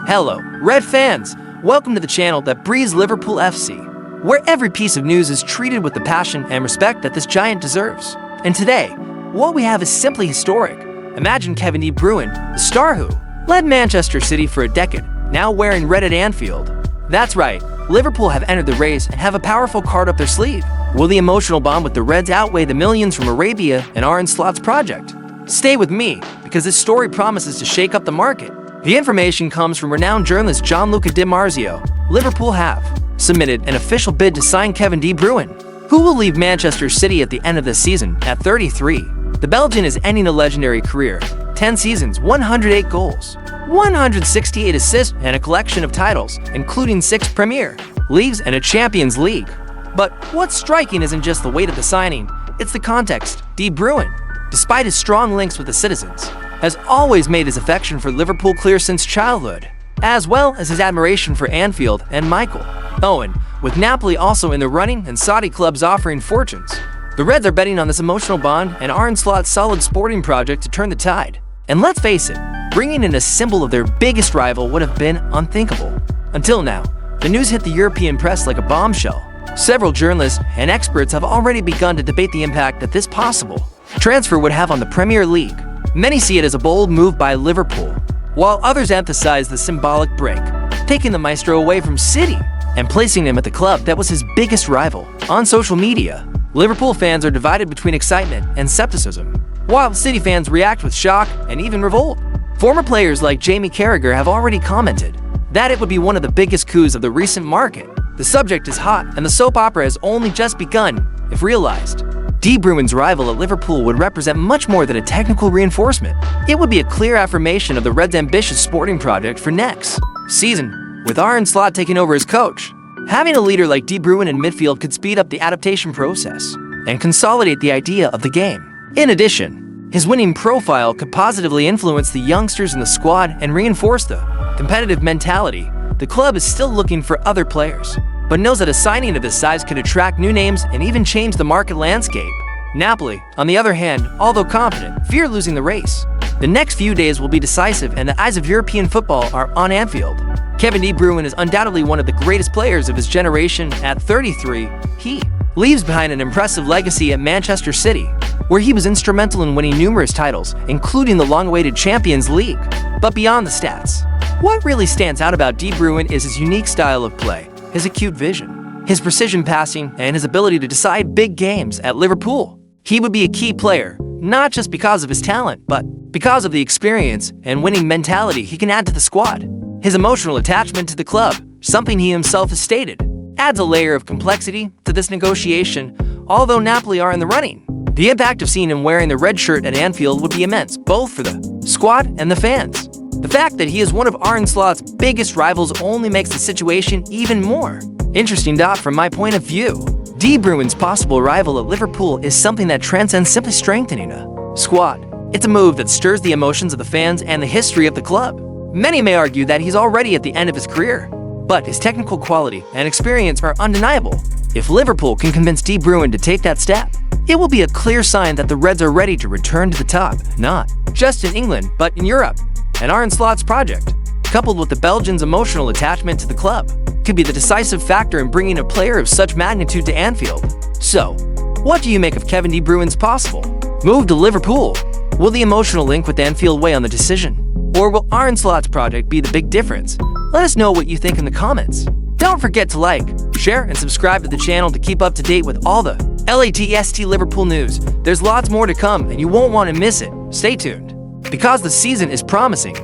Hello, Red fans! Welcome to the channel that breathes Liverpool FC, where every piece of news is treated with the passion and respect that this giant deserves. And today, what we have is simply historic. Imagine Kevin De Bruyne, the star who led Manchester City for a decade, now wearing red at Anfield. That's right, Liverpool have entered the race and have a powerful card up their sleeve. Will the emotional bond with the Reds outweigh the millions from Arabia and Arne Slot's project? Stay with me, because this story promises to shake up the market. The information comes from renowned journalist Gianluca Di Marzio. Liverpool have submitted an official bid to sign Kevin De Bruyne, who will leave Manchester City at the end of this season at 33. The Belgian is ending a legendary career, 10 seasons, 108 goals, 168 assists, and a collection of titles, including 6 Premier Leagues and a Champions League. But what's striking isn't just the weight of the signing, it's the context. De Bruyne, despite his strong links with the citizens, has always made his affection for Liverpool clear since childhood, as well as his admiration for Anfield and Michael Owen, with Napoli also in the running and Saudi clubs offering fortunes. The Reds are betting on this emotional bond and Arne Slot's solid sporting project to turn the tide. And let's face it, bringing in a symbol of their biggest rival would have been unthinkable. Until now, the news hit the European press like a bombshell. Several journalists and experts have already begun to debate the impact that this possible transfer would have on the Premier League. Many see it as a bold move by Liverpool, while others emphasize the symbolic break, taking the maestro away from City and placing him at the club that was his biggest rival. On social media, Liverpool fans are divided between excitement and skepticism, while City fans react with shock and even revolt. Former players like Jamie Carragher have already commented that it would be one of the biggest coups of the recent market. The subject is hot, and the soap opera has only just begun, if realized. De Bruyne's arrival at Liverpool would represent much more than a technical reinforcement. It would be a clear affirmation of the Reds' ambitious sporting project for next season, with Arne Slot taking over as coach. Having a leader like De Bruyne in midfield could speed up the adaptation process and consolidate the idea of the game. In addition, his winning profile could positively influence the youngsters in the squad and reinforce the competitive mentality. The club is still looking for other players, but knows that a signing of this size could attract new names and even change the market landscape. Napoli, on the other hand, although confident, fear losing the race. The next few days will be decisive, and the eyes of European football are on Anfield. Kevin De Bruyne is undoubtedly one of the greatest players of his generation. At 33, he leaves behind an impressive legacy at Manchester City, where he was instrumental in winning numerous titles, including the long-awaited Champions League. But beyond the stats, what really stands out about De Bruyne is his unique style of play, his acute vision, his precision passing, and his ability to decide big games. At Liverpool, he would be a key player, not just because of his talent, but because of the experience and winning mentality he can add to the squad. His emotional attachment to the club, something he himself has stated, adds a layer of complexity to this negotiation. Although Napoli are in the running, the impact of seeing him wearing the red shirt at Anfield would be immense, both for the squad and the fans. The fact that he is one of Arne Slot's biggest rivals only makes the situation even more interesting. From my point of view, De Bruyne's possible arrival at Liverpool is something that transcends simply strengthening a squad. It's a move that stirs the emotions of the fans and the history of the club. Many may argue that he's already at the end of his career, but his technical quality and experience are undeniable. If Liverpool can convince De Bruyne to take that step, it will be a clear sign that the Reds are ready to return to the top, not just in England, but in Europe. And Arne Slot's project, coupled with the Belgians' emotional attachment to the club, could be the decisive factor in bringing a player of such magnitude to Anfield. So, what do you make of Kevin De Bruyne's possible move to Liverpool? Will the emotional link with Anfield weigh on the decision? Or will Arne Slot's project be the big difference? Let us know what you think in the comments. Don't forget to like, share, and subscribe to the channel to keep up to date with all the latest Liverpool news. There's lots more to come, and you won't want to miss it. Stay tuned, because the season is promising.